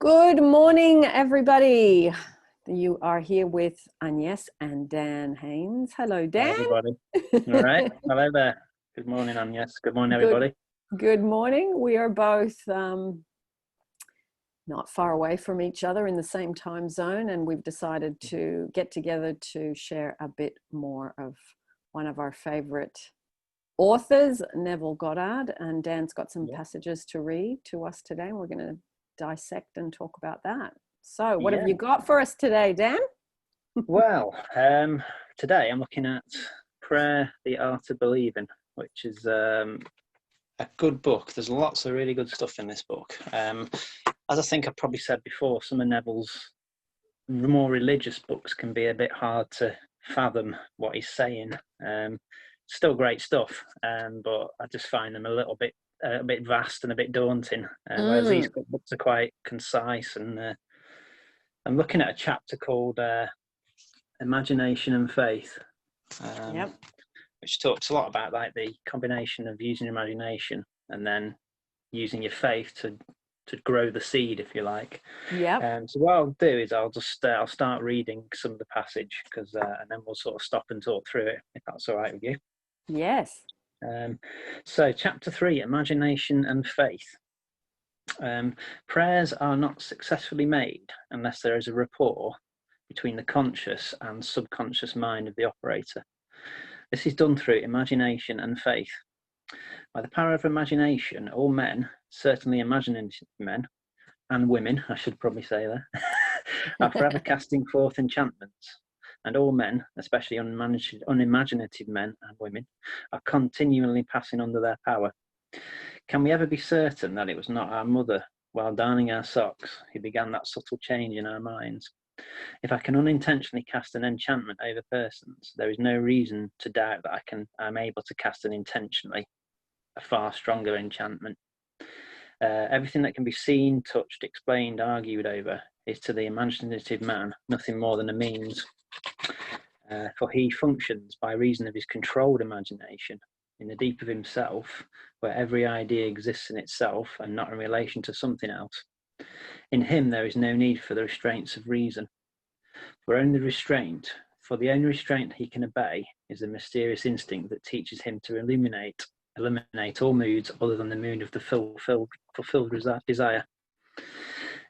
Good morning, everybody. You are here with Agnes and Dan Haynes. Hello, Hi, Dan. everybody. All right. Hello there. Good morning, Agnes. Good morning, Good, everybody. good morning. We are both not far away from each other in the same time zone, and we've decided to get together to share a bit more of one of our favorite authors, Neville Goddard. And Dan's got some passages to read to us today, and we're going to dissect and talk about that. So what have you got for us today, Dan? Well, today I'm looking at Prayer, the Art of Believing, which is a good book. There's lots of really good stuff in this book. As I think I probably said before, some of Neville's more religious books can be a bit hard to fathom what he's saying. Still great stuff, but I just find them a bit vast and a bit daunting. Whereas these books are quite concise. And I'm looking at a chapter called Imagination and Faith, which talks a lot about like the combination of using your imagination and then using your faith to grow the seed, if you like. So what I'll do is I'll start reading some of the passage and then we'll sort of stop and talk through it, if that's all right with you. Yes. So chapter 3, Imagination and Faith. Prayers are not successfully made unless there is a rapport between the conscious and subconscious mind of the operator. This is done through imagination and faith. By the power of imagination, all men, certainly imaginative men, and women, I should probably say there, are forever casting forth enchantments. And all men, especially unimaginative men and women, are continually passing under their power. Can we ever be certain that it was not our mother, while darning our socks, who began that subtle change in our minds? If I can unintentionally cast an enchantment over persons, there is no reason to doubt that I'm able to cast an intentionally a far stronger enchantment. Everything that can be seen, touched, explained, argued over is to the imaginative man nothing more than a means. For he functions by reason of his controlled imagination in the deep of himself, where every idea exists in itself and not in relation to something else. In him there is no need for the restraints of reason. For the only restraint he can obey is the mysterious instinct that teaches him to eliminate all moods other than the mood of the fulfilled desire.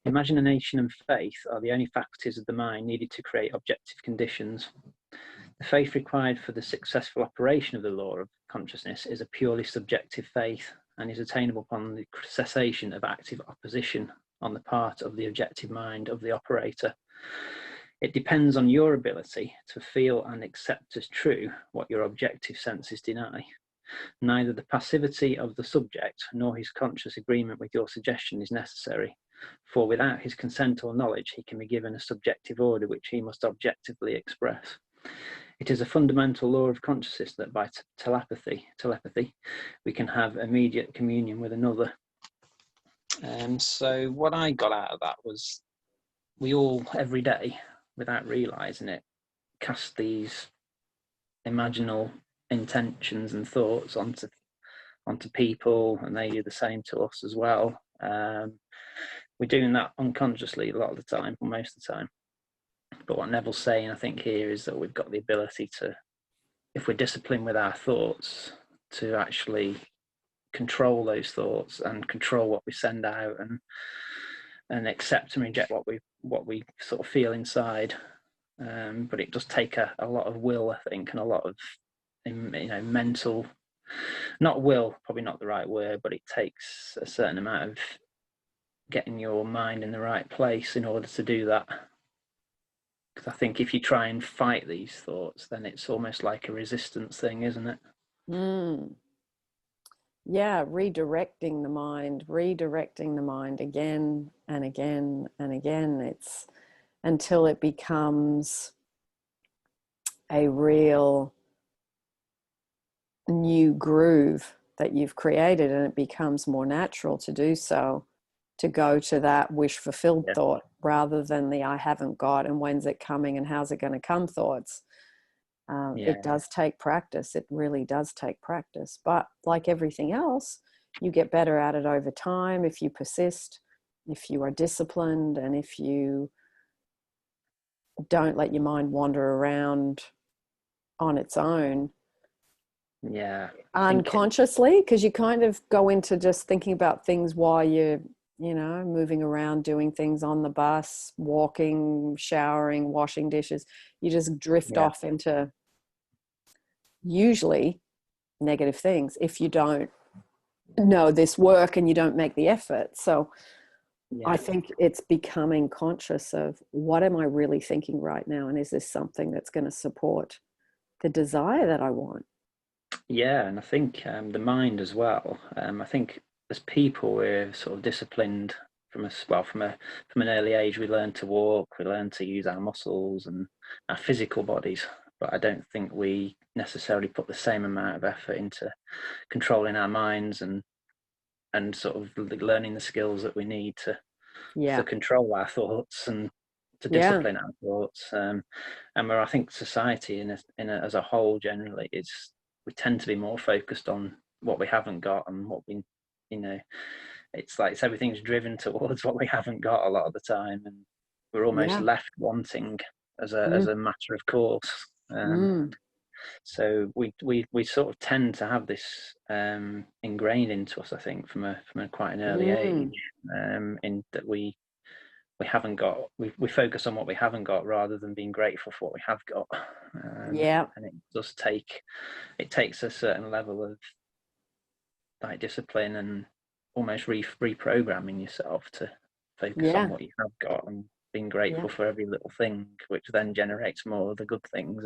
Imagination and faith are the only faculties of the mind needed to create objective conditions. The faith required for the successful operation of the law of consciousness is a purely subjective faith and is attainable upon the cessation of active opposition on the part of the objective mind of the operator. It depends on your ability to feel and accept as true what your objective senses deny. Neither the passivity of the subject nor his conscious agreement with your suggestion is necessary, for without his consent or knowledge he can be given a subjective order which he must objectively express. It is a fundamental law of consciousness that by telepathy, we can have immediate communion with another. So what I got out of that was we all, every day, without realising it, cast these imaginal intentions and thoughts onto people, and they do the same to us as well. We're doing that unconsciously a lot of the time, or most of the time. But what Neville's saying, I think, here is that we've got the ability to, if we're disciplined with our thoughts, to actually control those thoughts and control what we send out, and accept and reject what we sort of feel inside. But it does take a lot of will, I think, and a lot of mental, not will, probably not the right word, but it takes a certain amount of getting your mind in the right place in order to do that. Because I think if you try and fight these thoughts, then it's almost like a resistance thing, isn't it? Yeah, redirecting the mind again and again and again. It's until it becomes a real new groove that you've created, and it becomes more natural to do so, to go to that wish fulfilled thought rather than the I haven't got and when's it coming and how's it going to come thoughts. It does take practice. It really does take practice. But like everything else, you get better at it over time if you persist. if you are disciplined, and if you don't let your mind wander around on its own Yeah. unconsciously, because you kind of go into just thinking about things while you're, you know, moving around, doing things on the bus, walking, showering, washing dishes. You just drift Yeah. off into usually negative things if you don't know this work and you don't make the effort. So I Yeah. think it's becoming conscious of, what am I really thinking right now? And is this something that's going to support the desire that I want? Yeah, and I think the mind as well. I think as people, we're sort of disciplined from from an early age. We learn to walk, we learn to use our muscles and our physical bodies, but I don't think we necessarily put the same amount of effort into controlling our minds and sort of learning the skills that we need to control our thoughts and to discipline our thoughts. And where I think society as a whole generally is, we tend to be more focused on what we haven't got and what we, you know, it's like everything's driven towards what we haven't got a lot of the time, and we're almost left wanting as a matter of course. So we sort of tend to have this ingrained into us, I think, from a quite an early age, in that we haven't got, we focus on what we haven't got rather than being grateful for what we have got. And it takes a certain level of like discipline and almost reprogramming yourself to focus on what you have got and being grateful for every little thing, which then generates more of the good things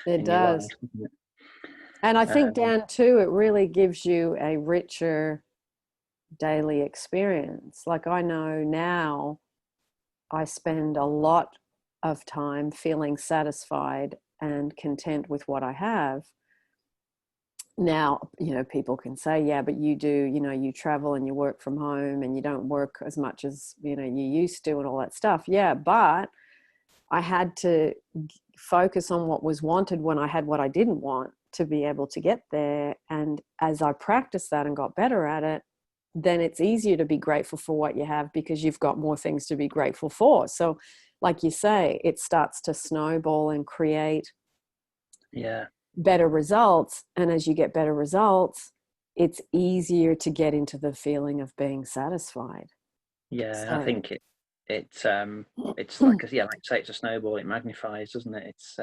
It in your life, does. doesn't it? And I think, Dan, too, it really gives you a richer daily experience. Like, I know now I spend a lot of time feeling satisfied and content with what I have. Now, you know, people can say, yeah, but you do, you know, you travel and you work from home and you don't work as much as, you know, you used to and all that stuff. Yeah, but I had to focus on what was wanted when I had what I didn't want to be able to get there. And as I practiced that and got better at it, then it's easier to be grateful for what you have because you've got more things to be grateful for. So like you say, it starts to snowball and create better results. And as you get better results, it's easier to get into the feeling of being satisfied. Yeah, I think it's like like you say, it's a snowball. It magnifies, doesn't it? It's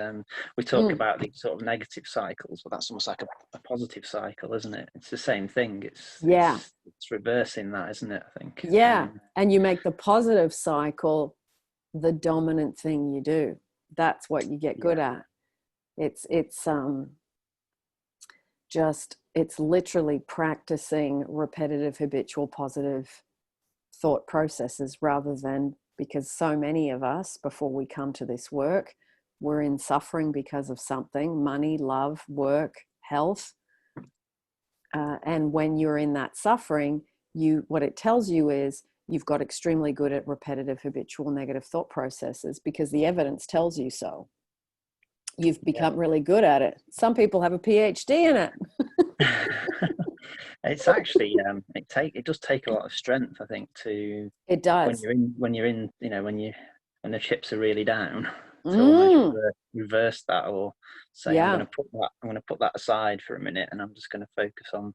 we talk about these sort of negative cycles, but that's almost like a positive cycle, isn't it? It's the same thing. It's reversing that, isn't it? I think. And you make the positive cycle the dominant thing you do. That's what you get good at. It's literally practicing repetitive, habitual, positive thought processes, rather than, because so many of us, before we come to this work, we're in suffering because of something: money, love, work, health. And when you're in that suffering, what it tells you is you've got extremely good at repetitive, habitual, negative thought processes, because the evidence tells you so. You've become really good at it. Some people have a PhD in it. It's actually it does take a lot of strength, I think, to it does when you're in you know, when the chips are really down, to almost reverse that, or say, I'm going to put that aside for a minute, and I'm just going to focus on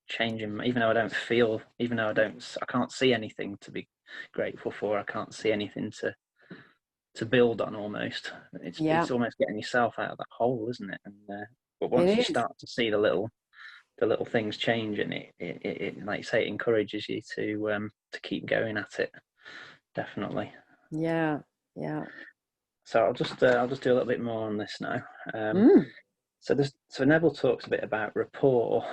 changing, even though I can't see anything to be grateful for. I can't see anything to build on. Almost, it's almost getting yourself out of that hole, isn't it? And but once you start to see the little things change, and it like you say, it encourages you to keep going at it. Definitely. So I'll just do a little bit more on this now. So Neville talks a bit about rapport.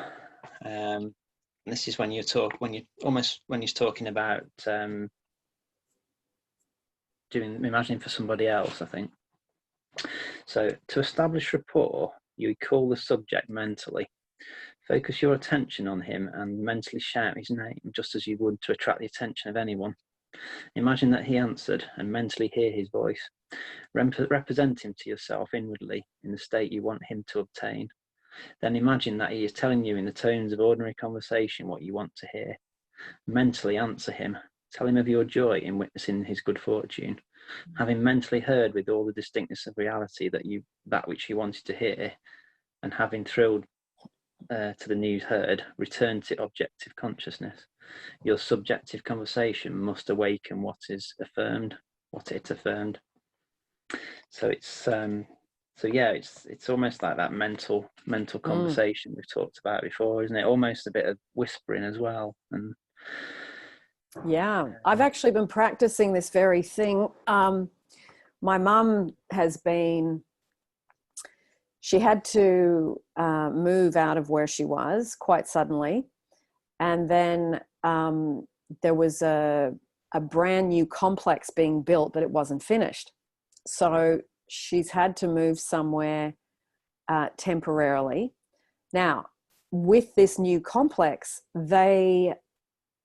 This is when he's talking about imagining for somebody else, I think. So to establish rapport, you call the subject mentally. Focus your attention on him and mentally shout his name, just as you would to attract the attention of anyone. Imagine that he answered, and mentally hear his voice. Represent him to yourself inwardly in the state you want him to obtain. Then imagine that he is telling you in the tones of ordinary conversation what you want to hear. Mentally answer him, Tell him of your joy in witnessing his good fortune. Having mentally heard with all the distinctness of reality that which you wanted to hear, and having thrilled to the news heard, return to objective consciousness. Your subjective conversation must awaken what it affirmed. So it's it's almost like that mental conversation we've talked about before, isn't it? Almost a bit of whispering as well. And yeah, I've actually been practicing this very thing. My mum she had to move out of where she was quite suddenly. And then there was a brand new complex being built, but it wasn't finished. So she's had to move somewhere temporarily. Now, with this new complex,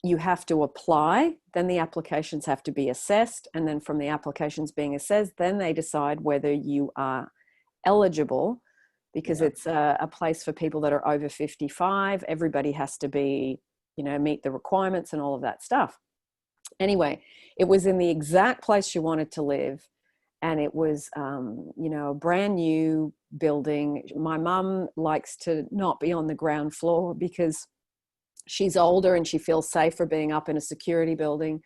you have to apply, then the applications have to be assessed, and then from the applications being assessed, then they decide whether you are eligible, because it's a place for people that are over 55. Everybody has to be, meet the requirements and all of that stuff. Anyway, it was in the exact place she wanted to live, and it was, a brand new building. My mum likes to not be on the ground floor because she's older and she feels safer being up in a security building.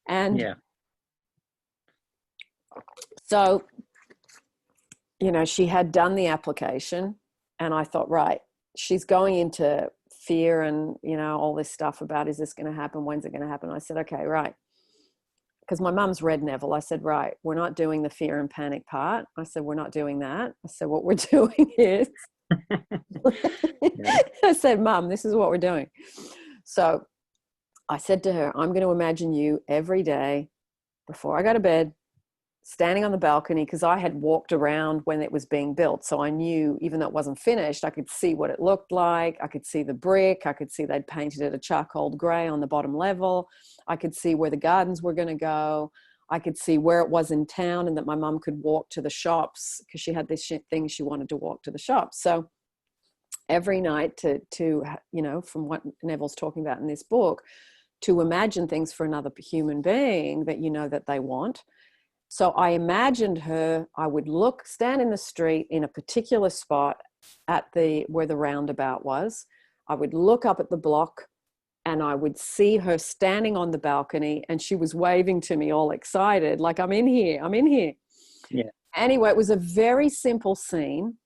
And so, she had done the application, and I thought, right, she's going into fear and, all this stuff about, is this going to happen? When's it going to happen? I said, okay, right. Because my mum's read Neville. I said, right, we're not doing the fear and panic part. I said, we're not doing that. I said, what we're doing is, I said, Mum, this is what we're doing. So I said to her, I'm going to imagine you every day before I go to bed, standing on the balcony, because I had walked around when it was being built. So I knew, even though it wasn't finished, I could see what it looked like. I could see the brick. I could see they'd painted it a charcoal gray on the bottom level. I could see where the gardens were going to go. I could see where it was in town, and that my mum could walk to the shops, because she had this thing she wanted to walk to the shops. So every night to from what Neville's talking about in this book, to imagine things for another human being that that they want. So I imagined her, I would stand in the street in a particular spot at where the roundabout was. I would look up at the block, and I would see her standing on the balcony, and she was waving to me all excited, like, I'm in here. Yeah. Anyway, it was a very simple scene,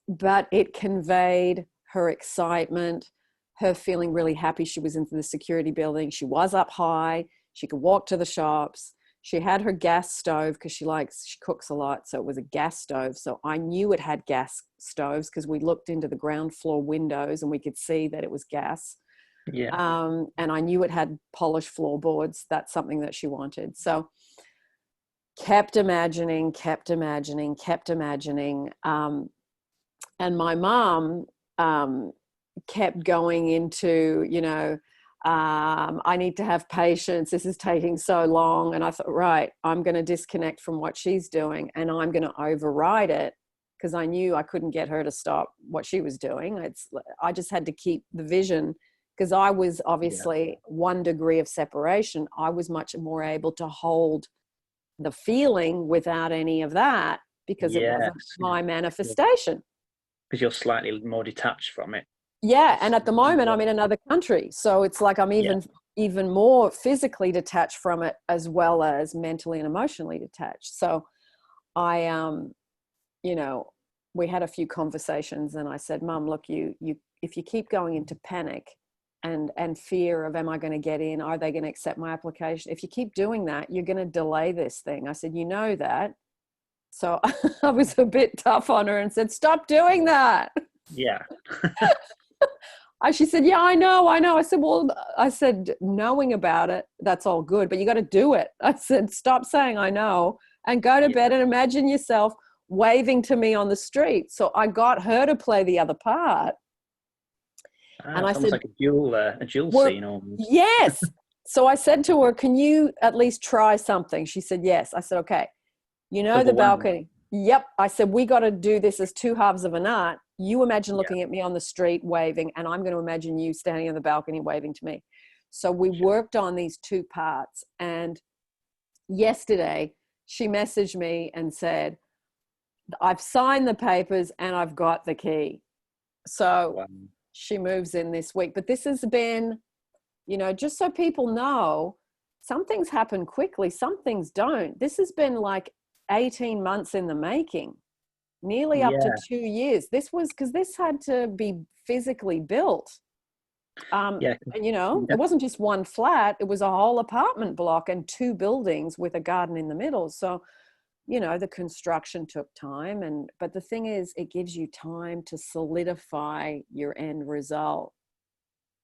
but it conveyed her excitement, her feeling really happy she was into the security building. She was up high. She could walk to the shops. She had her gas stove, because she cooks a lot. So it was a gas stove. So I knew it had gas stoves, because we looked into the ground floor windows and we could see that it was gas. Yeah. And I knew it had polished floorboards. That's something that she wanted. So kept imagining. And my mom kept going into, I need to have patience. This is taking so long. And I thought, right, I'm going to disconnect from what she's doing, and I'm going to override it, because I knew I couldn't get her to stop what she was doing. I just had to keep the vision, because I was obviously 1 degree of separation. I was much more able to hold the feeling without any of that, because it wasn't my manifestation. Because you're slightly more detached from it. Yeah, and at the moment I'm in another country, so it's like I'm even more physically detached from it, as well as mentally and emotionally detached. So I we had a few conversations, and I said, Mum, look, you if you keep going into panic and fear of, am I going to get in, are they going to accept my application, if you keep doing that, you're going to delay this thing. I said, that. So I was a bit tough on her and said, stop doing that. Yeah. She said, yeah, I know. I said, knowing about it, that's all good, but you got to do it. I said, stop saying I know, and go to bed and imagine yourself waving to me on the street. So I got her to play the other part. And I said, like a dual scene almost. Yes. So I said to her, can you at least try something? She said, yes. I said, okay, the balcony. Yep. I said, we got to do this as 2 halves of an art. You imagine looking at me on the street waving, and I'm going to imagine you standing on the balcony waving to me. So we worked on these two parts. And yesterday she messaged me and said, I've signed the papers and I've got the key. So Wow. she moves in this week. But this has been, you know, just so people know, some things happen quickly, some things don't. This has been like 18 months in the making, nearly up to 2 years. This was because this had to be physically built. And, you know, it wasn't just one flat, it was a whole apartment block and 2 buildings with a garden in the middle. So, you know, the construction took time. But the thing is, it gives you time to solidify your end result.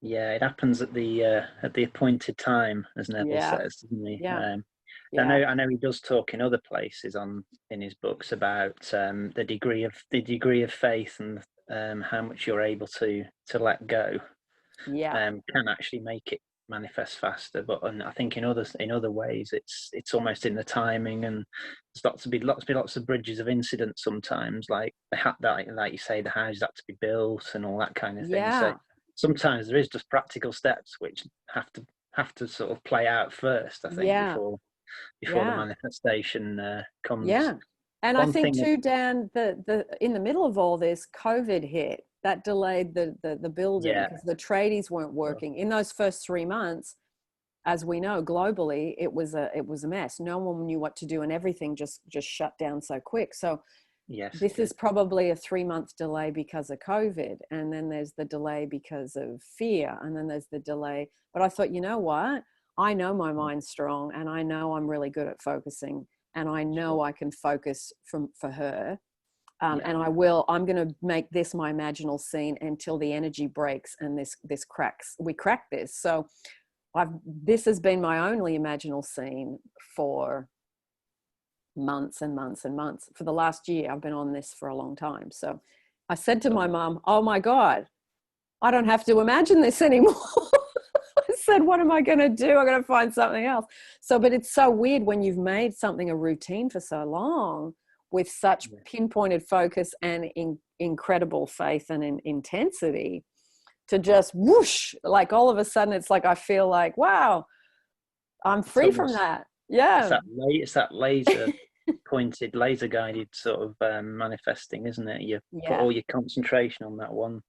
Yeah, it happens at the appointed time, as Neville says, doesn't he? Yeah. I know he does talk in other places in his books about the degree of faith and how much you're able to let go. Can actually make it manifest faster. But I think in other ways, it's almost in the timing, and there's lots of bridges of incident sometimes. Like like you say, the house had to be built and all that kind of thing. So sometimes there is just practical steps which have to sort of play out first, I think, before the manifestation comes. Yeah. And One I think thing too, Dan, the in the middle of all this, COVID hit. That delayed the building because the tradies weren't working. In those first 3 months, as we know, globally, it was a mess. No one knew what to do, and everything just shut down so quick. So this is probably a 3-month delay because of COVID, and then there's the delay because of fear, and then there's the delay. But I thought, you know what? I know my mind's strong, and I know I'm really good at focusing, and I know I can focus for her. And I'm going to make this my imaginal scene until the energy breaks and this cracks. We crack this. So this has been my only imaginal scene for months and months and months. For the last year, I've been on this for a long time. So I said to my mum, oh my God, I don't have to imagine this anymore. I said, what am I going to do? I'm going to find something else. So, but it's so weird when you've made something a routine for so long with such pinpointed focus and incredible faith and intensity, to just whoosh, like all of a sudden it's like I feel like, wow, I'm free from that. Yeah. It's that laser pointed, laser guided sort of manifesting, isn't it? You put all your concentration on that one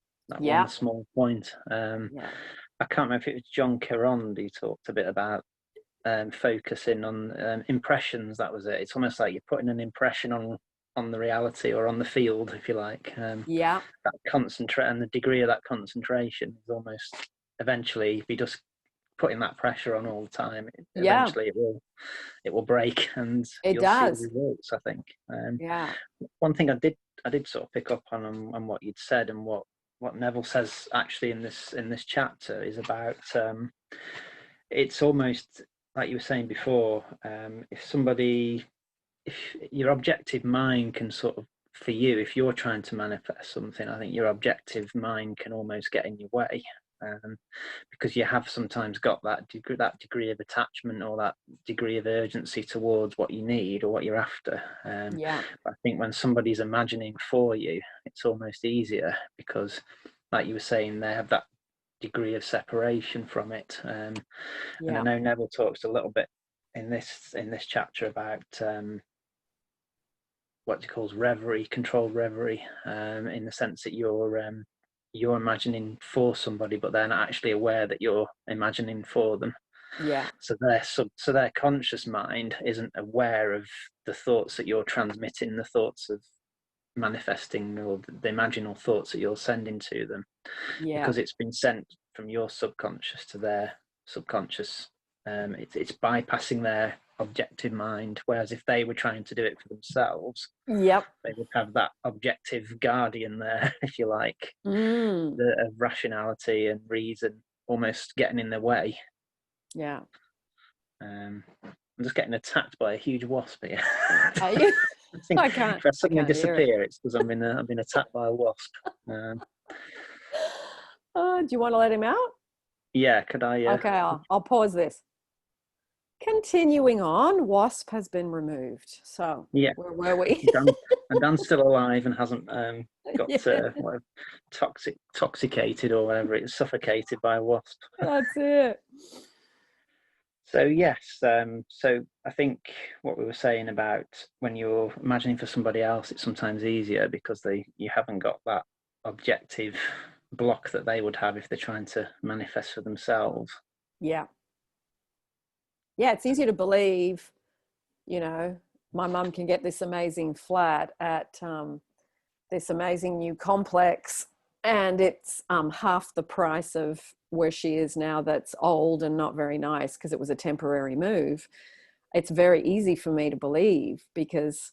small point. I can't remember if it was John Caron who talked a bit about focusing on impressions. That was it. It's almost like you're putting an impression on the reality or on the field, if you like. That concentrate, and the degree of that concentration is almost eventually, if you just putting that pressure on all the time, eventually it will break, and you'll see the results, I think. One thing I did sort of pick up on what you'd said, and what Neville says actually in this chapter is about it's almost like you were saying before, if your objective mind can sort of, for you, if you're trying to manifest something, I think your objective mind can almost get in your way, because you have sometimes got that degree of attachment or that degree of urgency towards what you need or what you're after. But I think when somebody's imagining for you, it's almost easier because, like you were saying, they have that degree of separation from it. And I know Neville talks a little bit in this chapter about what he calls reverie, controlled reverie, in the sense that you're imagining for somebody, but they're not actually aware that you're imagining for them. So their conscious mind isn't aware of the thoughts that you're transmitting, the thoughts of manifesting, or the imaginal thoughts that you're sending to them, because it's been sent from your subconscious to their subconscious. It's bypassing their objective mind, whereas if they were trying to do it for themselves, they would have that objective guardian there, if you like, of rationality and reason almost getting in their way. I'm just getting attacked by a huge wasp here. I can't. If I suddenly disappear, it's because I've been attacked by a wasp. Do you want to let him out? Yeah, could I? Okay, I'll pause this. continuing on, Wasp has been removed. So Yeah. where were we? And Dan's still alive and hasn't got Yeah. whatever, toxicated or whatever. It's suffocated by a wasp. That's it. So yes, so I think what we were saying about when you're imagining for somebody else, it's sometimes easier because you haven't got that objective block that they would have if they're trying to manifest for themselves. Yeah. Yeah, it's easier to believe, you know, my mum can get this amazing flat at this amazing new complex, and it's half the price of where she is now, that's old and not very nice because it was a temporary move. It's very easy for me to believe because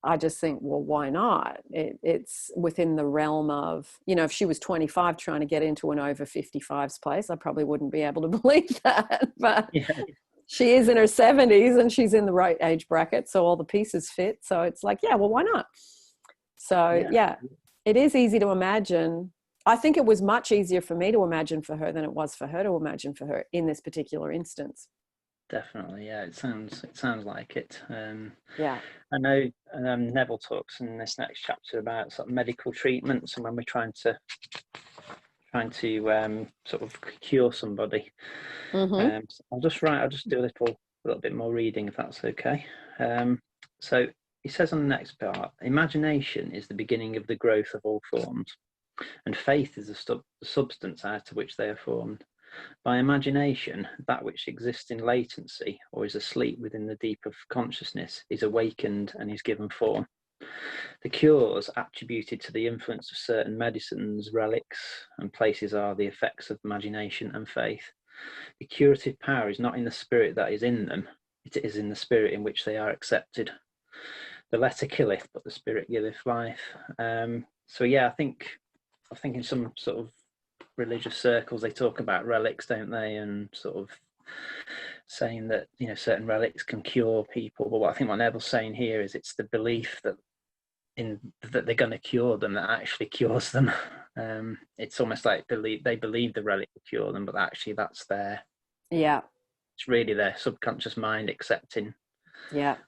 I just think, well, why not? It's within the realm of, you know, if she was 25 trying to get into an over 55s place, I probably wouldn't be able to believe that. But Yeah. she is in her 70s and she's in the right age bracket, so all the pieces fit. So it's like, yeah, well, why not? So yeah, it is easy to imagine. I think it was much easier for me to imagine for her than it was for her to imagine for her in this particular instance. Definitely, yeah. It sounds like it. Yeah. I know Neville talks in this next chapter about sort of medical treatments, and when we're trying to sort of cure somebody. Mm-hmm. So I'll just do a little bit more reading if that's okay. So he says on the next part, imagination is the beginning of the growth of all forms, and faith is the substance out of which they are formed. By imagination, that which exists in latency or is asleep within the deep of consciousness is awakened and is given form. The cures attributed to the influence of certain medicines, relics, and places are the effects of imagination and faith. The curative power is not in the spirit that is in them, it is in the spirit in which they are accepted. The letter killeth, but the spirit giveth life. So yeah, I think in some sort of religious circles they talk about relics, don't they, and sort of saying that, you know, certain relics can cure people. But what Neville's saying here is it's the belief that they're going to cure them that actually cures them. It's almost like they believe the relic will cure them, but actually it's really their subconscious mind accepting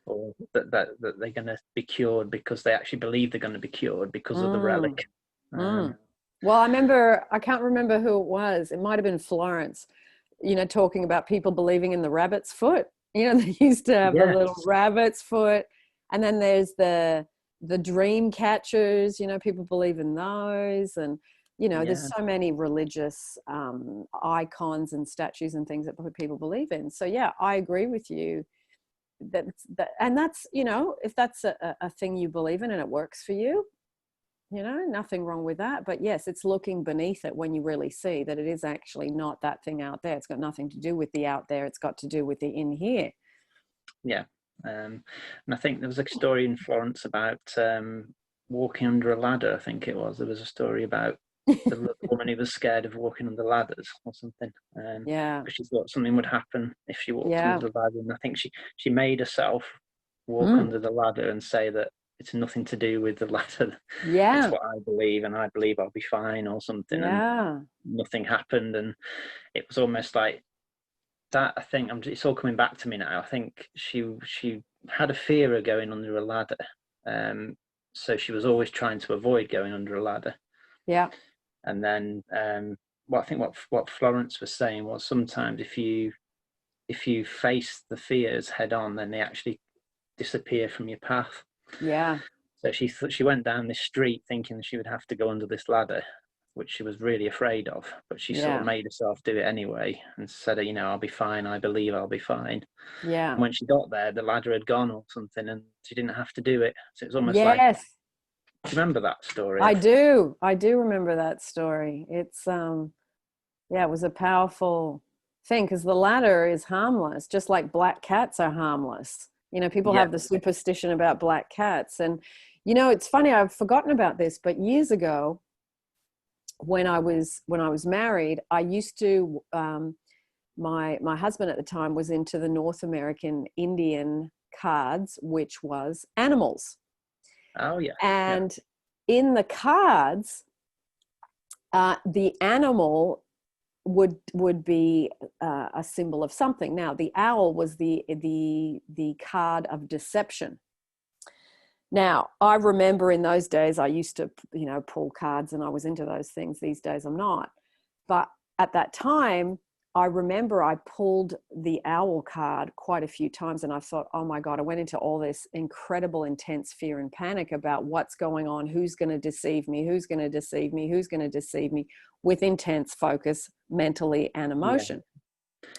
or that they're going to be cured because they actually believe they're going to be cured because of the relic. Well, I can't remember who it was. It might have been Florence, you know, talking about people believing in the rabbit's foot. You know, they used to have the little rabbit's foot. And then there's the dream catchers, you know, people believe in those. And, you know, there's so many religious icons and statues and things that people believe in. So, yeah, I agree with you. And that's, you know, if that's a thing you believe in and it works for you, you know, nothing wrong with that. But yes, it's looking beneath it when you really see that it is actually not that thing out there. It's got nothing to do with the out there. It's got to do with the in here. Yeah. And I think there was a story in Florence about walking under a ladder. I think it was. There was a story about the woman who was scared of walking under ladders or something. Because she thought something would happen if she walked under the ladder. And I think she made herself walk under the ladder and say that it's nothing to do with the ladder. It's what I believe, and I believe I'll be fine or something. And nothing happened, and it was almost like that. I think it's all coming back to me now. I think she had a fear of going under a ladder, so she was always trying to avoid going under a ladder. And then I think what Florence was saying was sometimes if you face the fears head on, then they actually disappear from your path. So she went down this street thinking she would have to go under this ladder, which she was really afraid of, but she sort of made herself do it anyway and said, you know, I'll be fine. I believe I'll be fine. And when she got there, the ladder had gone or something and she didn't have to do it. So it was almost like, do you remember that story? I do remember that story. It's, it was a powerful thing because the ladder is harmless, just like black cats are harmless. You know, people have the superstition about black cats. And, you know, it's funny, I've forgotten about this, but years ago, when I was married, I used to, my husband at the time was into the North American Indian cards, which was animals. Oh, yeah. And in the cards, the animal would be a symbol of something. Now, the owl was the card of deception. Now, I remember in those days, I used to, pull cards, and I was into those things. These days, I'm not. But at that time, I remember I pulled the owl card quite a few times, and I thought, oh my God, I went into all this incredible, intense fear and panic about what's going on, who's going to deceive me, who's going to deceive me, who's going to deceive me, with intense focus mentally and emotion. Yeah.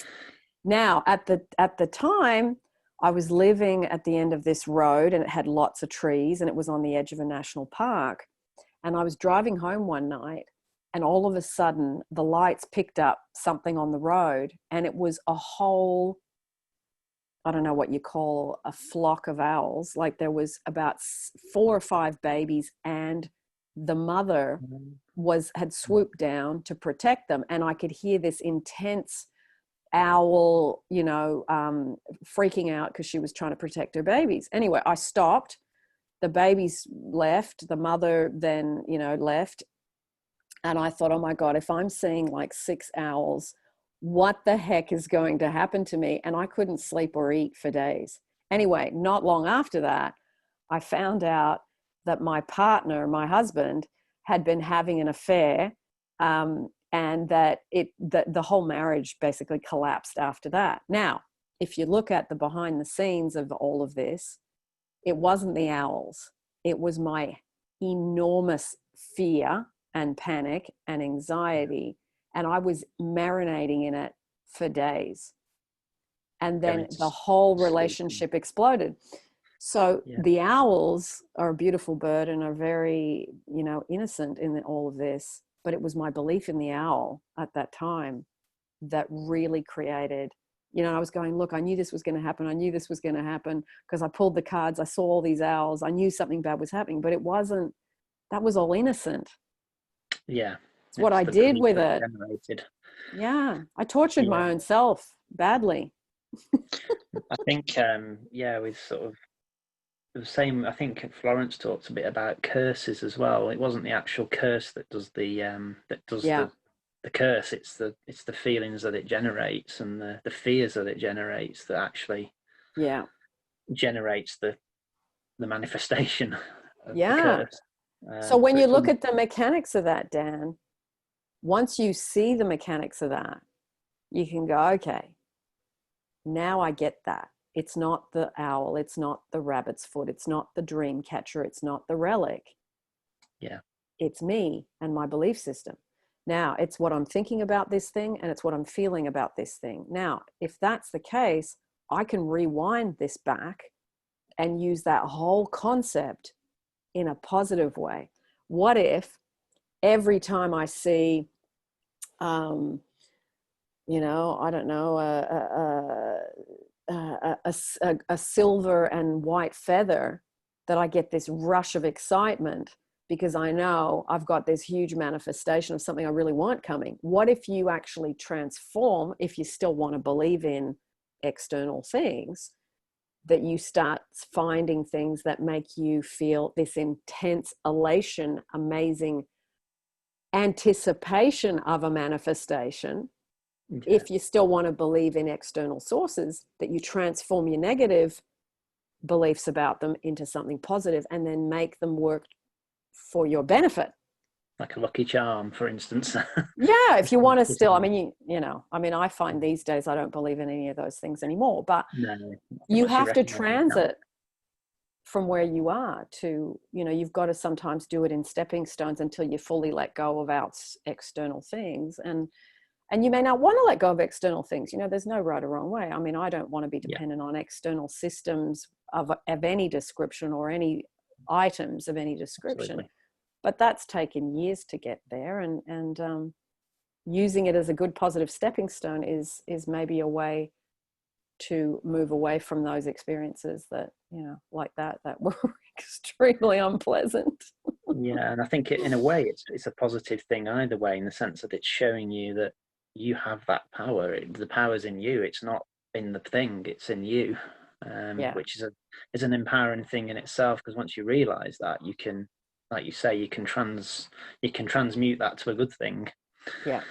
Now, at the time, I was living at the end of this road, and it had lots of trees, and it was on the edge of a national park. And I was driving home one night, and all of a sudden the lights picked up something on the road, and it was a whole, I don't know what you call a flock of owls. Like there was about 4 or 5 babies, and the mother had swooped down to protect them. And I could hear this intense owl, freaking out because she was trying to protect her babies. Anyway, I stopped. The babies left. The mother then, left. And I thought, oh my God, if I'm seeing like 6 owls, what the heck is going to happen to me? And I couldn't sleep or eat for days. Anyway, not long after that, I found out that my partner, my husband, had been having an affair, and that the whole marriage basically collapsed after that. Now, if you look at the behind the scenes of all of this, it wasn't the owls. It was my enormous fear and panic and anxiety, and I was marinating in it for days. And then the whole relationship exploded. So the owls are a beautiful bird and are very, innocent in all of this. But it was my belief in the owl at that time that really created, I was going, look, I knew this was going to happen. I knew this was going to happen because I pulled the cards. I saw all these owls. I knew something bad was happening, but it wasn't, that was all innocent. Yeah. It's what I did with it. Generated. Yeah. I tortured my own self badly. I think, with sort of the same, I think Florence talked a bit about curses as well. It wasn't the actual curse that does the curse. It's the feelings that it generates and the fears that it generates that actually generates the manifestation of the curse. So when you look at the mechanics of that, Dan, once you see the mechanics of that, you can go, okay, now I get that. It's not the owl. It's not the rabbit's foot. It's not the dream catcher. It's not the relic. Yeah. It's me and my belief system. Now, it's what I'm thinking about this thing, and it's what I'm feeling about this thing. Now, if that's the case, I can rewind this back and use that whole concept in a positive way. What if every time I see, I don't know, a silver and white feather, that I get this rush of excitement because I know I've got this huge manifestation of something I really want coming? What if you actually transform, if you still want to believe in external things, that you start finding things that make you feel this intense elation, amazing anticipation of a manifestation? If you still want to believe in external sources, that you transform your negative beliefs about them into something positive and then make them work for your benefit. Like a lucky charm, for instance. Yeah, if you want to still, I find these days I don't believe in any of those things anymore, but you have to transit from where you are to, you've got to sometimes do it in stepping stones until you fully let go of external things. And you may not want to let go of external things. There's no right or wrong way. I mean, I don't want to be dependent on external systems of any description or any items of any description. Absolutely. But that's taken years to get there. And using it as a good positive stepping stone is maybe a way to move away from those experiences that, like that were extremely unpleasant. Yeah, and I think in a way it's a positive thing either way, in the sense that it's showing you that you have that power. The power's in you. It's not in the thing. It's in you, which is an empowering thing in itself. Because once you realise that, you can, like you say, you can transmute that to a good thing. Yeah.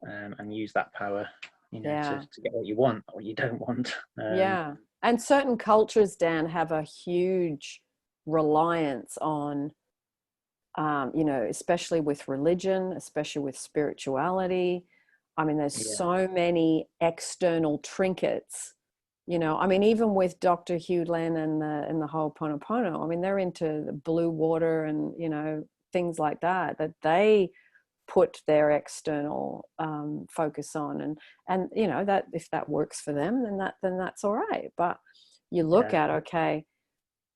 and use that power, Yeah. to get what you want or what you don't want. Yeah. And certain cultures, Dan, have a huge reliance on, especially with religion, especially with spirituality. I mean, there's Yeah, so many external trinkets, I mean, even with Dr. Hugh Len and the whole Ponopono, I mean, they're into the blue water and, things like that they put their external focus on, and that if that works for them, then that's all right. But you look yeah, at, okay,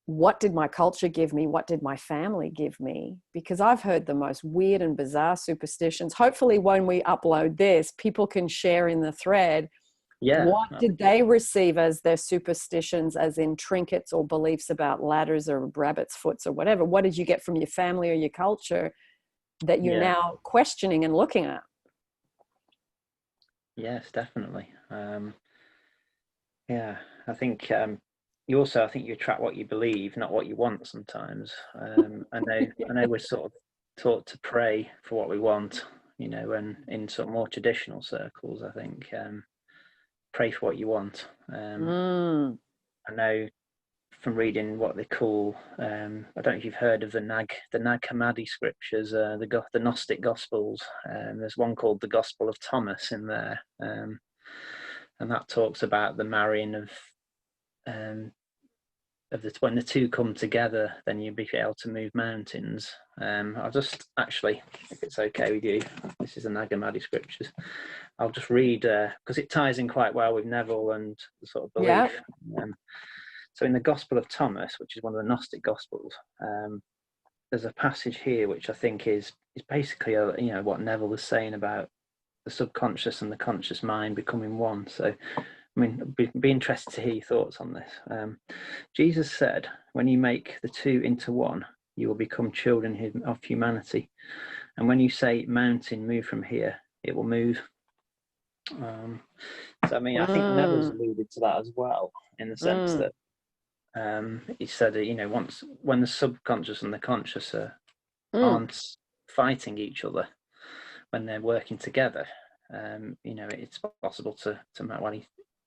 what did my culture give me? What did my family give me? Because I've heard the most weird and bizarre superstitions. Hopefully when we upload this, people can share in the thread, yeah. what did they receive as their superstitions, as in trinkets or beliefs about ladders or rabbit's foots or whatever. What did you get from your family or your culture that you're Yeah. now questioning and looking at? Yes, definitely. Yeah, I think I think you attract what you believe, not what you want sometimes. I know we're sort of taught to pray for what we want, and in sort of more traditional circles, I think pray for what you want. I know from reading what they call, I don't know if you've heard of the Nag Hammadi scriptures, the Gnostic Gospels. There's one called the Gospel of Thomas in there, and that talks about the marrying of when the two come together, then you'll be able to move mountains. I'll just actually, if it's okay with you, this is the Nag Hammadi scriptures. I'll just read because it ties in quite well with Neville and the sort of Yeah. belief. So in the Gospel of Thomas, which is one of the Gnostic Gospels, there's a passage here which I think is basically what Neville was saying about the subconscious and the conscious mind becoming one. So, I mean, be interested to hear your thoughts on this. Jesus said, "When you make the two into one, you will become children of humanity. And when you say, 'Mountain, move from here,' it will move." So, I mean, I think Neville's alluded to that as well, in the sense that he said, once when the subconscious and the conscious aren't fighting each other, when they're working together, it's possible to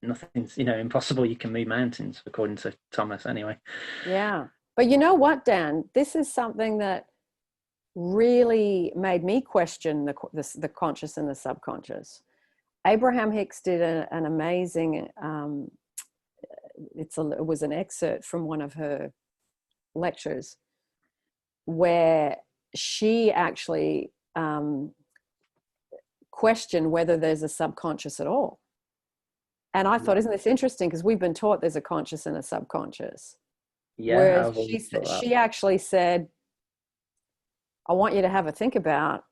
nothing's impossible. You can move mountains, according to Thomas, anyway. Yeah. But you know what, Dan? This is something that really made me question the conscious and the subconscious. Abraham Hicks did an amazing, it was an excerpt from one of her lectures where she actually questioned whether there's a subconscious at all. And I thought, isn't this interesting? Because we've been taught there's a conscious and a subconscious. Yeah, Whereas I've always thought that. she actually said, I want you to have a think about,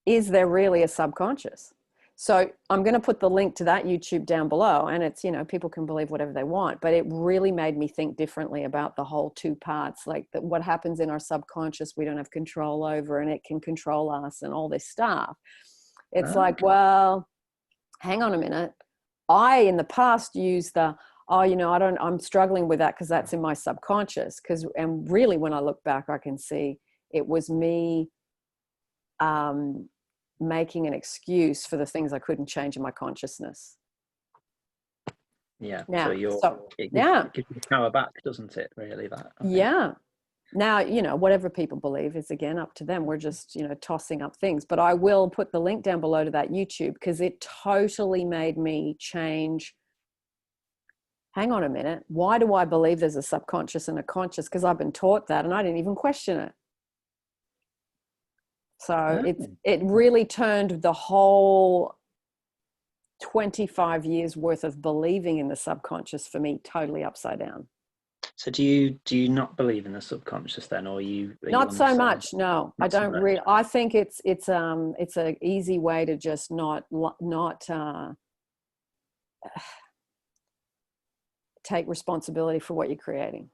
is there really a subconscious? So I'm going to put the link to that YouTube down below, and it's, people can believe whatever they want, but it really made me think differently about the whole two parts, like that what happens in our subconscious, we don't have control over, and it can control us and all this stuff. It's like, well, hang on a minute. I, in the past, used I'm struggling with that because that's in my subconscious. And really, when I look back, I can see it was me making an excuse for the things I couldn't change in my consciousness. Yeah. Now, it gives you power back, doesn't it? Really, that. Yeah. Now, whatever people believe is again up to them. We're just, tossing up things. But I will put the link down below to that YouTube because it totally made me change. Hang on a minute. Why do I believe there's a subconscious and a conscious? Because I've been taught that and I didn't even question it. So it really turned the whole 25 years worth of believing in the subconscious for me totally upside down. So do you not believe in the subconscious then, or not so much? No, I don't really. I think it's an easy way to just not take responsibility for what you're creating.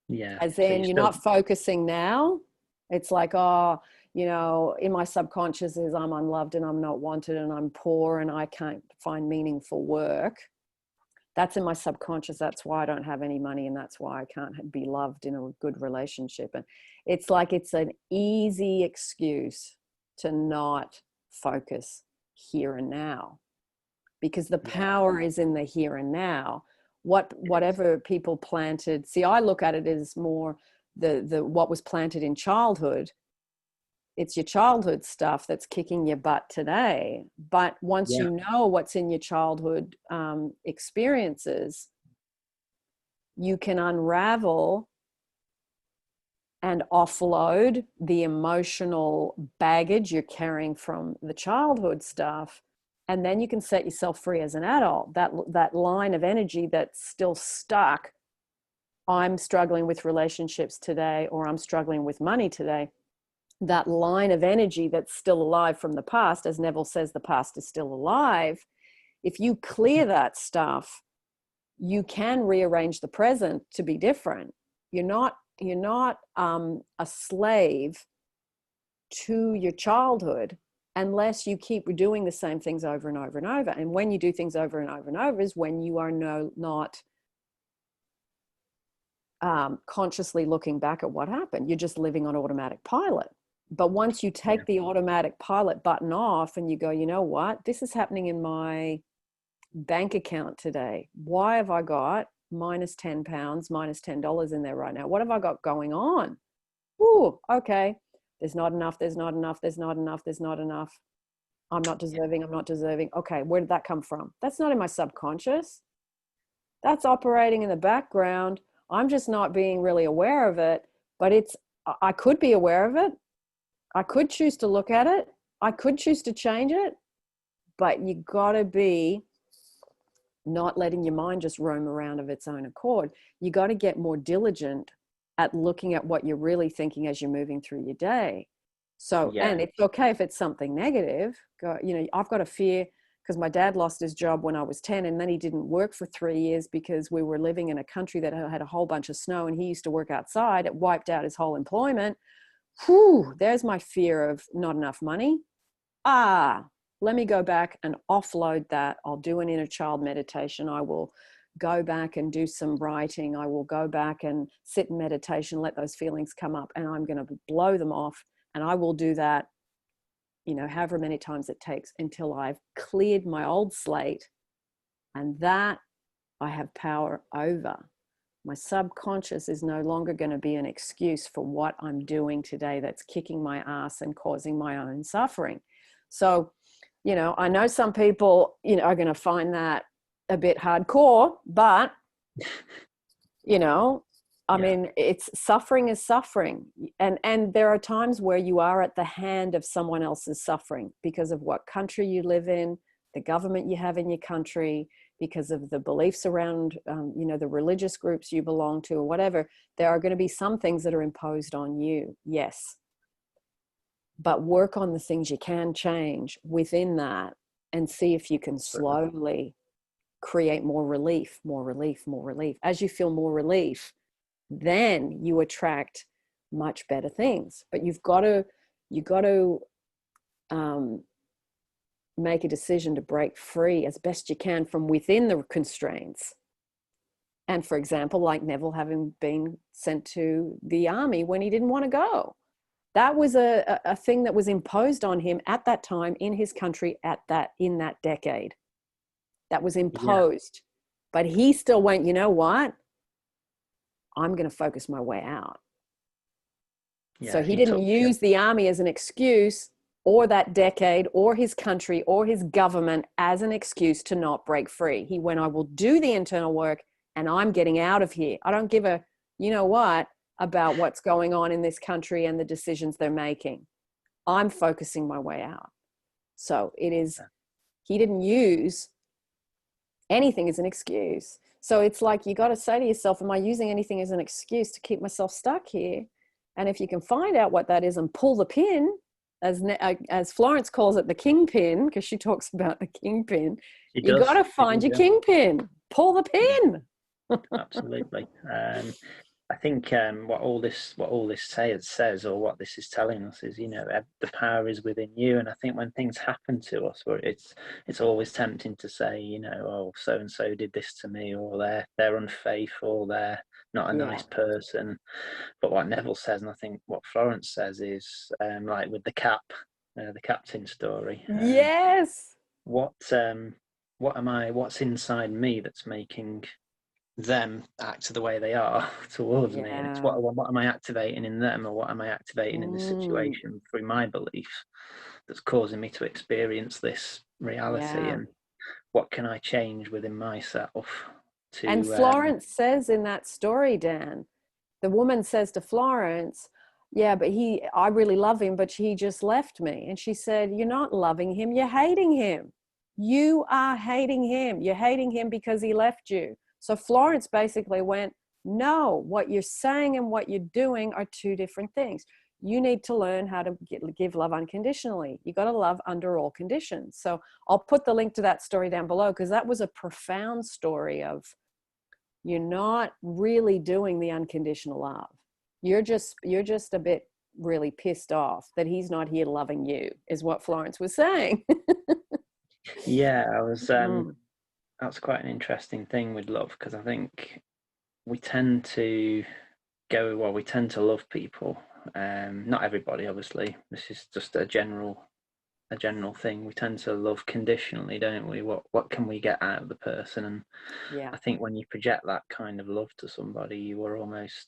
Yeah. As in, you're not focusing now. It's like, in my subconscious is I'm unloved and I'm not wanted and I'm poor and I can't find meaningful work. That's in my subconscious. That's why I don't have any money and that's why I can't be loved in a good relationship. And it's like it's an easy excuse to not focus here and now, because the power is in the here and now. Whatever people planted, see, I look at it as more the what was planted in childhood. It's your childhood stuff that's kicking your butt today. But once you know what's in your childhood experiences, you can unravel and offload the emotional baggage you're carrying from the childhood stuff. And then you can set yourself free as an adult. That line of energy that's still stuck. I'm struggling with relationships today, or I'm struggling with money today. That line of energy that's still alive from the past, as Neville says, the past is still alive. If you clear that stuff, you can rearrange the present to be different. You're not a slave to your childhood unless you keep doing the same things over and over and over. And when you do things over and over and over is when you are not consciously looking back at what happened. You're just living on automatic pilot. But once you take the automatic pilot button off and you go, you know what, this is happening in my bank account today. Why have I got minus £10, minus $10 in there right now? What have I got going on? Ooh, okay. There's not enough. There's not enough. There's not enough. There's not enough. I'm not deserving. I'm not deserving. Okay. Where did that come from? That's not in my subconscious. That's operating in the background. I'm just not being really aware of it, but I could be aware of it. I could choose to look at it. I could choose to change it, but you gotta be not letting your mind just roam around of its own accord. You got to get more diligent at looking at what you're really thinking as you're moving through your day. So, and it's okay if it's something negative. I've got a fear because my dad lost his job when I was 10, and then he didn't work for 3 years because we were living in a country that had a whole bunch of snow, and he used to work outside. It wiped out his whole employment. Whew, there's my fear of not enough money. Let me go back and offload that. I'll do an inner child meditation. I will go back and do some writing. I will go back and sit in meditation, let those feelings come up, and I'm going to blow them off. And I will do that, however many times it takes until I've cleared my old slate. And that I have power over. My subconscious is no longer going to be an excuse for what I'm doing today that's kicking my ass and causing my own suffering. So, I know some people, are going to find that a bit hardcore, but, I mean, it's suffering is suffering. And there are times where you are at the hand of someone else's suffering because of what country you live in, the government you have in your country, because of the beliefs around, the religious groups you belong to or whatever. There are going to be some things that are imposed on you. Yes. But work on the things you can change within that and see if you can slowly create more relief, more relief, more relief. As you feel more relief, then you attract much better things. But you've got to make a decision to break free as best you can from within the constraints. And for example, like Neville having been sent to the army when he didn't want to go. That was a thing that was imposed on him at that time in his country in that decade. That was imposed. But he still went, you know what? I'm going to focus my way out. So he didn't use the army as an excuse, or that decade, or his country, or his government as an excuse to not break free. He went, I will do the internal work and I'm getting out of here. I don't give a, about what's going on in this country and the decisions they're making. I'm focusing my way out. So he didn't use anything as an excuse. So it's like, you got to say to yourself, am I using anything as an excuse to keep myself stuck here? And if you can find out what that is and pull the pin, as Florence calls it, the KingPin, because she talks about the KingPin, you got to find your KingPin, pull the pin. Absolutely. I think what all this says, or what this is telling us, is the power is within you. And I think when things happen to us, where it's always tempting to say, oh, so and so did this to me, or they're unfaithful, they're not a nice person. But what Neville says, and I think what Florence says, is like with the cap, the captain story. Yes. What's inside me that's making them act the way they are towards me, and it's Yeah. what am I activating in them, or what am I activating in this Mm, situation through my beliefs that's causing me to experience this reality, yeah. and what can I change within myself And to Florence says in that story, Dan, the woman says to Florence, yeah, but I really love him, but he just left me. And she said, you're not loving him, you're hating him. You are hating him. You're hating him because he left you. So Florence basically went, no, what you're saying and what you're doing are two different things. You need to learn how to give love unconditionally. You got to love under all conditions. So I'll put the link to that story down below, because that was a profound story of, you're not really doing the unconditional love. You're just a bit really pissed off that he's not here loving you, is what Florence was saying. yeah, I was Mm, that's quite an interesting thing with love, because I think we tend to we tend to love people, not everybody, obviously. This is just a general thing. We tend to love conditionally, don't we? What can we get out of the person? And yeah. I think when you project that kind of love to somebody, you are almost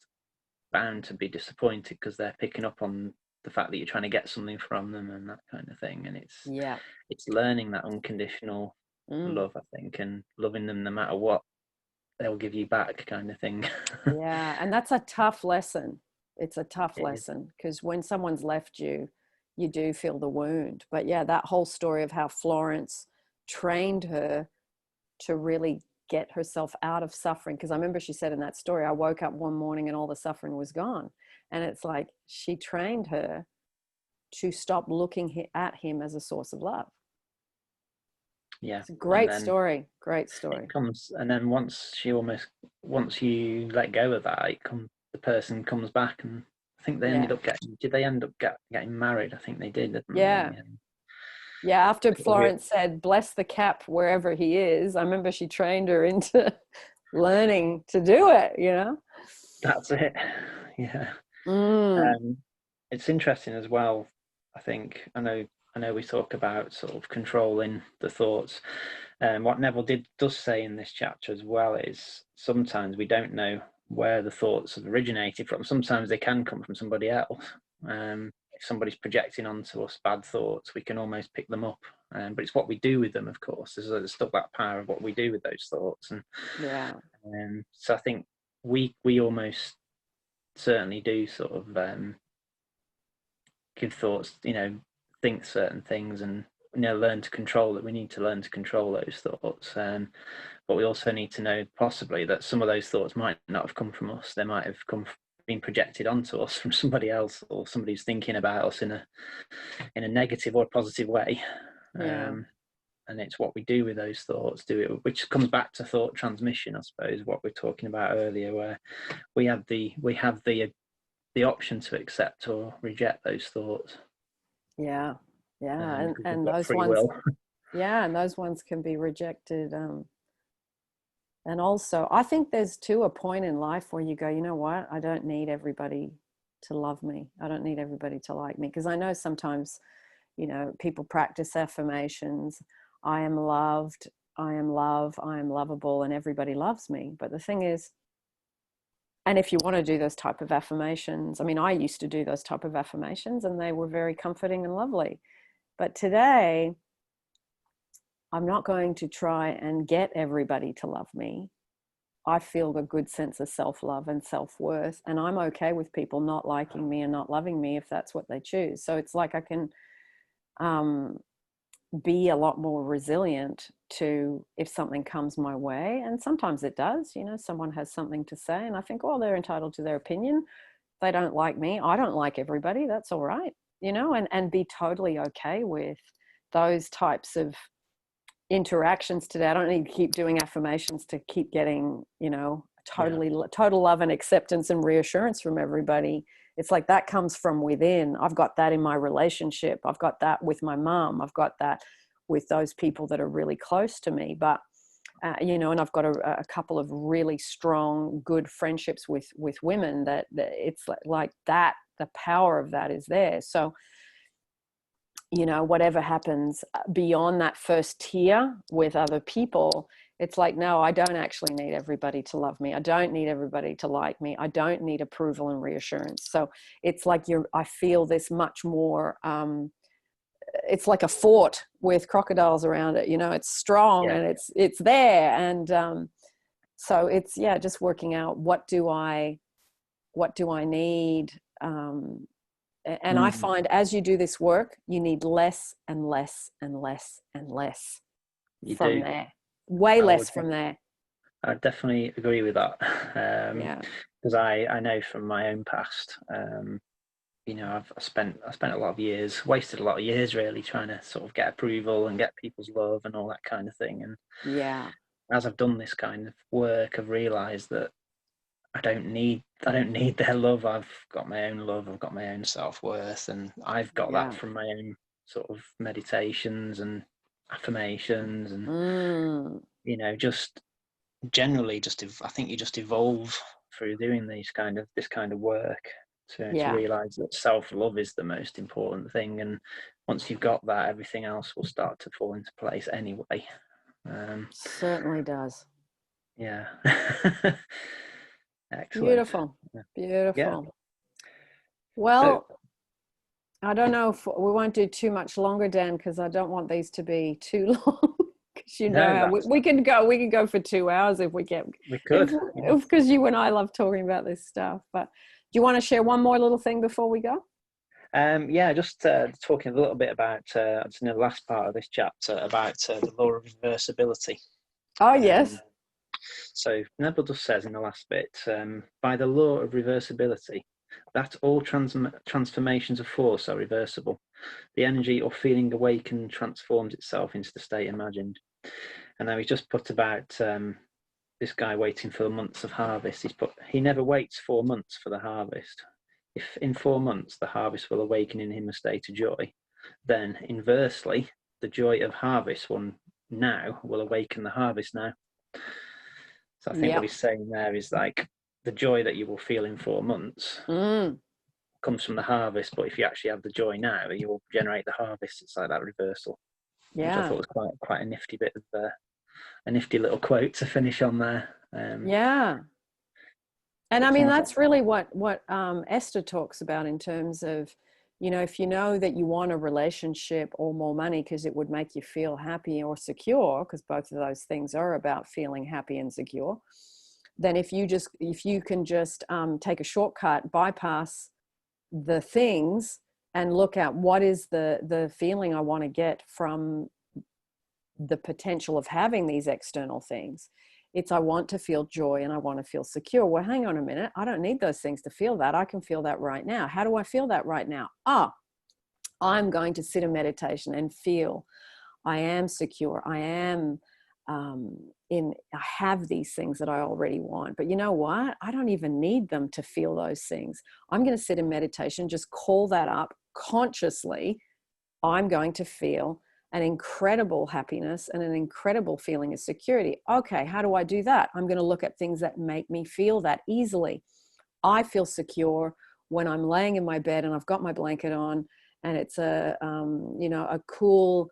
bound to be disappointed, because they're picking up on the fact that you're trying to get something from them and that kind of thing. And Yeah. it's learning that unconditional Mm, love, I think, and loving them no matter what they'll give you back, kind of thing. yeah. And that's a tough lesson. It's a tough It is. lesson, because when someone's left you, you do feel the wound. But yeah, that whole story of how Florence trained her to really get herself out of suffering. Because I remember she said in that story, I woke up one morning and all the suffering was gone. And it's like she trained her to stop looking at him as a source of love. Yeah, It's a and great then story. Great it story. comes, and then once you let go of that, the person comes back, and I think they ended Yeah. up did they end up getting married? I think they did, didn't they, in Yeah. the end? Yeah. After Re- Florence said, bless the cap wherever he is, I remember she trained her into learning to do it, you know? That's it. Yeah. Mm, Um, it's interesting as well. I think I know we talk about sort of controlling the thoughts. What Neville does say in this chapter as well is sometimes we don't know where the thoughts have originated from. Sometimes they can come from somebody else. If somebody's projecting onto us bad thoughts, we can almost pick them up. But it's what we do with them, of course. There's still that power of what we do with those thoughts. And yeah. so I think we almost certainly do sort of give thoughts, think certain things, and learn to control it. We need to learn to control those thoughts, but we also need to know possibly that some of those thoughts might not have come from us. They might have been projected onto us from somebody else, or somebody who's thinking about us in a negative or positive way. Yeah. And it's what we do with those thoughts, which comes back to thought transmission, I suppose, what we're talking about earlier, where we have the option to accept or reject those thoughts. Yeah. Yeah. Because we've And got those free ones, will. yeah, and those ones can be rejected. And also, I think there's too a point in life where you go, you know what? I don't need everybody to love me. I don't need everybody to like me. Because I know sometimes, people practice affirmations. I am loved. I am love. I am lovable, and everybody loves me. But the thing is, and if you want to do those type of affirmations, I mean, I used to do those type of affirmations, and they were very comforting and lovely. But today, I'm not going to try and get everybody to love me. I feel a good sense of self-love and self-worth, and I'm okay with people not liking me and not loving me if that's what they choose. So it's like I can um, be a lot more resilient to if something comes my way, and sometimes it does. Someone has something to say, and I think, oh, they're entitled to their opinion. They don't like me. I don't like everybody. That's all right, and be totally okay with those types of interactions today. I don't need to keep doing affirmations to keep getting, Yeah, total love and acceptance and reassurance from everybody. It's like that comes from within. I've got that in my relationship. I've got that with my mom. I've got that with those people that are really close to me. But and I've got a couple of really strong, good friendships with women that it's like that. The power of that is there. So you know, whatever happens beyond that first tier with other people, it's like, no, I don't actually need everybody to love me. I don't need everybody to like me. I don't need approval and reassurance. So it's like I feel this much more, it's like a fort with crocodiles around it, you know, it's strong and it's there. And so it's, yeah, just working out what do I need? And I find as you do this work, you need less and less and less and less from there. Way less from there. I definitely agree with that. Yeah. Because I know from my own past, you know, I spent a lot of years, wasted a lot of years really trying to sort of get approval and get people's love and all that kind of thing. And yeah, as I've done this kind of work, I've realised that I don't need their love. I've got my own love. I've got my own self-worth, and I've got that from my own sort of meditations and affirmations, and you know, just generally, I think you just evolve through doing this kind of work to realize that self-love is the most important thing, and once you've got that, everything else will start to fall into place anyway. Certainly does. Yeah. Excellent. Beautiful. Yeah. Well, so, I don't know if we won't do too much longer, Dan, because I don't want these to be too long. Because you know, we can go for 2 hours if we get. We could. Because you and I love talking about this stuff. But do you want to share one more little thing before we go? Yeah, just talking a little bit about in the last part of this chapter about the law of reversibility. Oh yes. So Neville just says in the last bit, by the law of reversibility, that all transformations of force are reversible. The energy or feeling awakened transforms itself into the state imagined. And now he's just put about this guy waiting for the months of harvest. He never waits 4 months for the harvest. If in 4 months the harvest will awaken in him a state of joy, then inversely, the joy of harvest one now will awaken the harvest now. So I think what he's saying there is like the joy that you will feel in 4 months comes from the harvest, but if you actually have the joy now, you will generate the harvest. It's like that reversal, which I thought was quite a nifty bit of a nifty little quote to finish on there. And I mean, that's really what Esther talks about in terms of, you know, if you know that you want a relationship or more money because it would make you feel happy or secure, because both of those things are about feeling happy and secure, then if you can just take a shortcut, bypass the things and look at what is the feeling I want to get from the potential of having these external things. It's I want to feel joy and I want to feel secure. Well, hang on a minute. I don't need those things to feel that. I can feel that right now. How do I feel that right now? I'm going to sit in meditation and feel I am secure. I am I have these things that I already want. But you know what? I don't even need them to feel those things. I'm going to sit in meditation, just call that up consciously. I'm going to feel an incredible happiness and an incredible feeling of security. Okay, how do I do that? I'm going to look at things that make me feel that easily. I feel secure when I'm laying in my bed and I've got my blanket on and it's a cool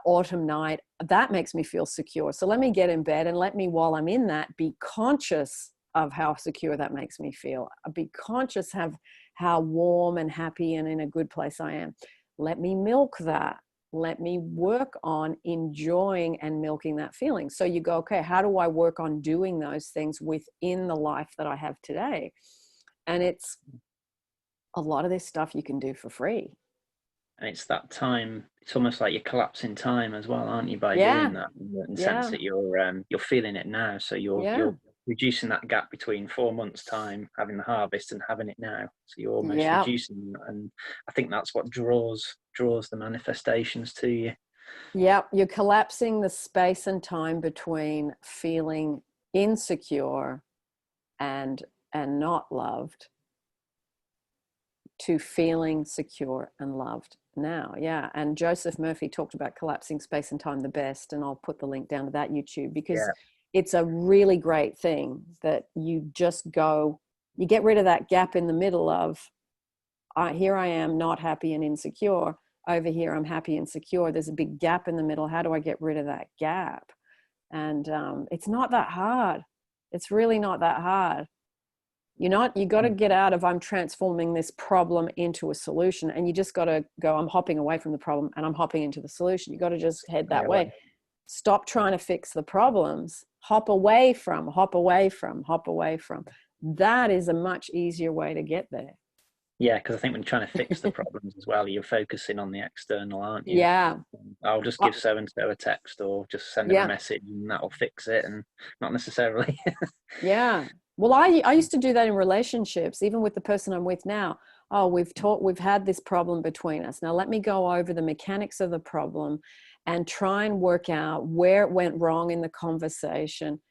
autumn night. That makes me feel secure. So let me get in bed and let me, while I'm in that, be conscious of how secure that makes me feel. Be conscious of how warm and happy and in a good place I am. Let me milk that. Let me work on enjoying and milking that feeling. So you go, okay, how do I work on doing those things within the life that I have today? And it's a lot of this stuff you can do for free. And it's that time, it's almost like you're collapsing time as well, aren't you, by doing that, in the sense that you're feeling it now. So you're reducing that gap between 4 months time having the harvest and having it now. So you're almost reducing that. And I think that's what draws the manifestations to you. You're collapsing the space and time between feeling insecure and not loved to feeling secure and loved now. And Joseph Murphy talked about collapsing space and time the best, and I'll put the link down to that YouTube, because it's a really great thing that you just go, you get rid of that gap in the middle of here I am not happy and insecure. over here I'm happy and secure. There's a big gap in the middle. How do I get rid of that gap? And it's not that hard. It's really not that hard. You got to get out of I'm transforming this problem into a solution, and you just got to go, I'm hopping away from the problem and I'm hopping into the solution. You got to just head that way. Stop trying to fix the problems. Hop away from. That is a much easier way to get there. Yeah, because I think when you're trying to fix the problems as well, you're focusing on the external, aren't you? Yeah. I'll just give so-and-so a text or just send them a message and that'll fix it, and not necessarily. Yeah. Well, I used to do that in relationships, even with the person I'm with now. Oh, we've had this problem between us. Now let me go over the mechanics of the problem and try and work out where it went wrong in the conversation.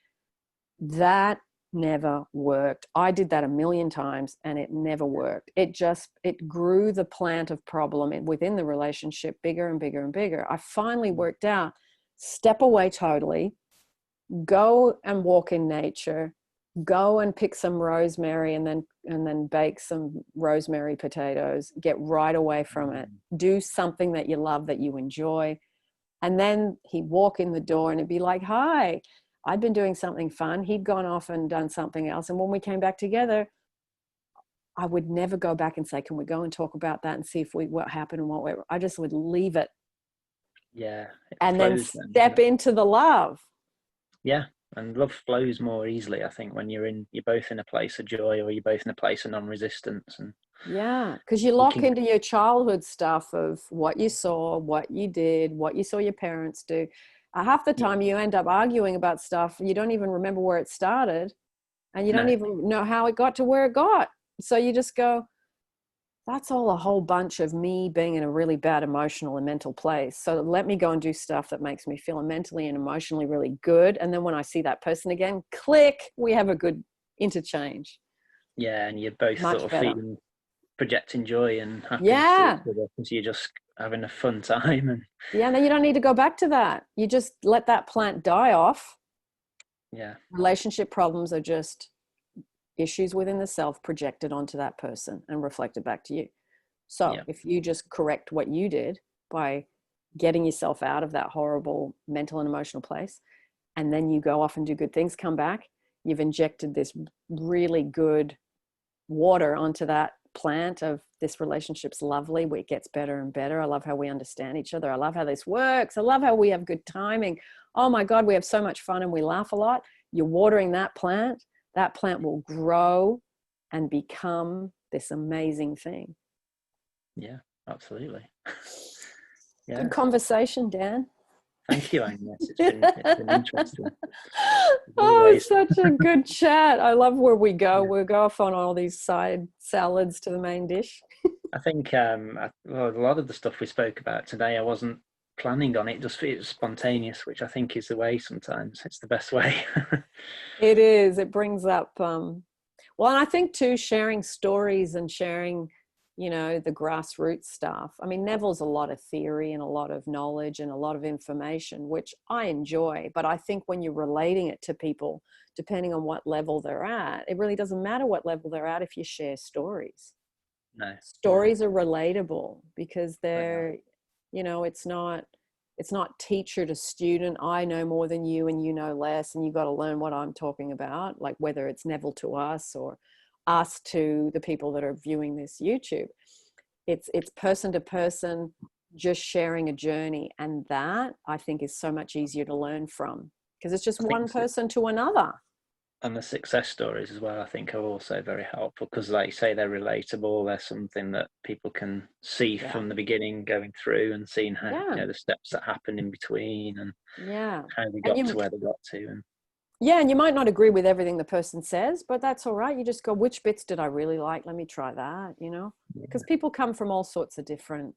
That never worked. I did that a million times and it never worked. It grew the plant of problem within the relationship bigger and bigger and bigger. I finally worked out, step away totally, go and walk in nature, go and pick some rosemary and then bake some rosemary potatoes, get right away from it, do something that you love, that you enjoy. And then he'd walk in the door and it'd be like, hi, I'd been doing something fun. He'd gone off and done something else. And when we came back together, I would never go back and say, can we go and talk about that and see what happened and what I just would leave it. Yeah. And then step into the love. Yeah. And love flows more easily, I think, when you're both in a place of joy, or you're both in a place of non-resistance. And yeah, because you lock into your childhood stuff of what you saw, what you did, what you saw your parents do. Half the time you end up arguing about stuff. You don't even remember where it started, and you don't even know how it got to where it got. So you just go, that's all a whole bunch of me being in a really bad emotional and mental place. So let me go and do stuff that makes me feel mentally and emotionally really good. And then when I see that person again, click, we have a good interchange. Yeah, and you're both much sort of feeling, projecting joy and happiness to each other, because you're just having a fun time. And yeah, no, you don't need to go back to that. You just let that plant die off. Yeah. Relationship problems are just issues within the self projected onto that person and reflected back to you. So if you just correct what you did by getting yourself out of that horrible mental and emotional place, and then you go off and do good things, come back, you've injected this really good water onto that plant of this relationship's lovely. It gets better and better. I love how we understand each other. I love how this works. I love how we have good timing. Oh my God, we have so much fun and we laugh a lot. You're watering that plant will grow and become this amazing thing. Yeah, absolutely. Yeah. Good conversation, Dan. Thank you, Agnes. It's been interesting. Oh, it's such a good chat. I love where we go. We'll go off on all these side salads to the main dish. I think a lot of the stuff we spoke about today, I wasn't planning on it. Just it's spontaneous, which I think is the way sometimes. It's the best way. It is. It brings up, well, and I think too, sharing stories and sharing, the grassroots stuff. I mean, Neville's a lot of theory and a lot of knowledge and a lot of information, which I enjoy. But I think when you're relating it to people, depending on what level they're at, it really doesn't matter what level they're at if you share stories. No. Stories are relatable because they're, it's not teacher to student. I know more than you and you know less, and you got to learn what I'm talking about, like whether it's Neville to us or us to the people that are viewing this YouTube. It's person to person, just sharing a journey. And that I think is so much easier to learn from, because it's just one person to another. And the success stories as well, I think, are also very helpful, because like you say, they're relatable. They're something that people can see from the beginning going through, and seeing how the steps that happened in between, and how they got to where they got to. And and you might not agree with everything the person says, but that's all right. You just go, which bits did I really like? Let me try that, because people come from all sorts of different,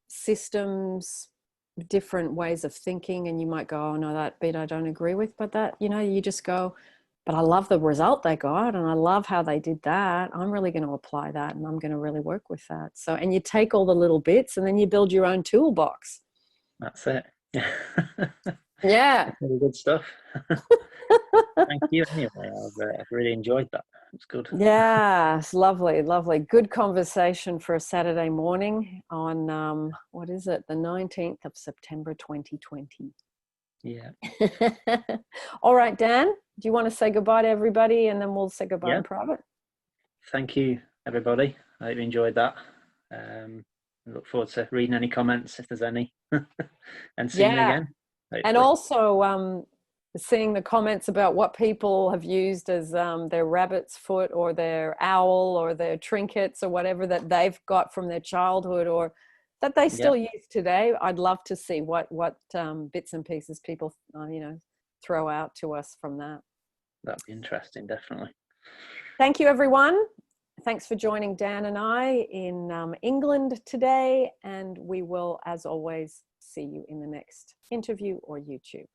systems, different ways of thinking, and you might go, oh no, that bit I don't agree with, but that, you just go, but I love the result they got, and I love how they did that. I'm really going to apply that, and I'm going to really work with that. So, and you take all the little bits and then you build your own toolbox. That's it. Yeah. Really good stuff. Thank you anyway. I've really enjoyed that. It's good. Yeah, it's lovely, lovely. Good conversation for a Saturday morning on, what is it, the 19th of September 2020. Yeah. All right, Dan, do you want to say goodbye to everybody and then we'll say goodbye Yeah. in private? Thank you, everybody. I hope you enjoyed that. I look forward to reading any comments if there's any and seeing you again. Hopefully. And also seeing the comments about what people have used as their rabbit's foot or their owl or their trinkets or whatever that they've got from their childhood or that they still use today. I'd love to see what bits and pieces people throw out to us from that. That'd be interesting, definitely. Thank you, everyone. Thanks for joining Dan and I in England today, and we will, as always, see you in the next interview or YouTube.